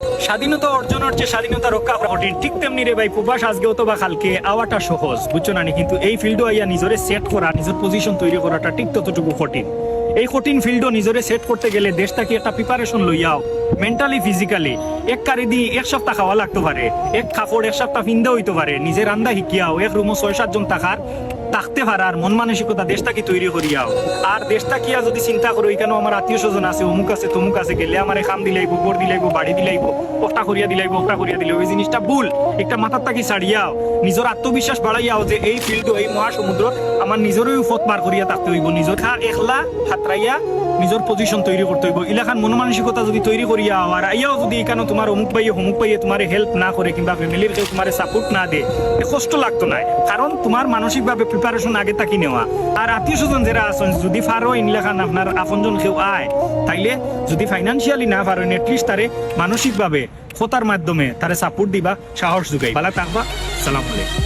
স্বাধীনতা অর্জনের চেয়ে স্বাধীনতা রক্ষা করা কঠিন, ঠিক তেমনি রে ভাই প্রবাস আজকে অথবা কালকে আওয়াটা সহজ, বুঝছো না নি? কিন্তু এই ফিল্ডও আইয়া নিজরে সেট করা, নিজের পজিশন তৈরি করাটা ঠিক ততটুকু কঠিন। এই কঠিন ফিল্ডও নিজরে সেট করতে গেলে দেশটাকে একটা প্রিপারেশন লইয়াও, মেন্টালি ফিজিক্যালি। এক কারিদি এক সপ্তাহ খাওয়া লাগতে পারে, এক কাপড় এক সপ্তাহ ফিন্দা হইতে পারে, নিজের রান্দা শিখিয়াও, এক রুমও 6-7 জন থাকার থাকতে পারার মন মানসিকতা দেশটাকে তৈরি করিয়াও। আর দেশটা কিয়া যদি চিন্তা করো এখানে আমার আত্মীয় স্বজন আছে, অমুক আছে তমুক আছে, গেলে আমার খাম দিলাইব, গড় দিলাইব, বাড়ি দিলাইব, ওটা করিয়া দিলাইব, ওটা করিয়া দিলাইব, এই জিনিসটা ভুল। একটা মাথার তাকি ছাড়িয়াও নিজের আত্মবিশ্বাস বাড়াইয়াও যে এই ফিল্ড, এই মহাসমুদ্র আমার নিজেরই পথ পার করিয়া থাকতে হইব, নিজের একলা হাতরাইয়া নিজের পজিশন তৈরি করতে হইব। ইলাখান মন মানসিকতা যদি তৈরি করিয়া আর আইয়াও যদি এখানে তোমার অমুক পাইয়ে হমুক পাইয়ে তোমার হেল্প না করে কিংবা ফ্যামিলির কেউ তোমার সাপোর্ট না দে, কষ্ট লাগতো না, কারণ তোমার মানসিকভাবে প্রিপারেশন আগে তাকি নেওয়া। আর আত্মীয় স্বজন যারা আছেন যদি ফারো ইনলাখান আপনার আপনজন কেউ আয়, তাইলে যদি ফাইন্যান্সিয়ালি না পারেন এটলিস্ট তারে মানসিকভাবে খোতার মাধ্যমে তারে সাপোর্ট দিবা, সাহস যোগাই। ভালো থাকবা। সালাম আলাইকুম।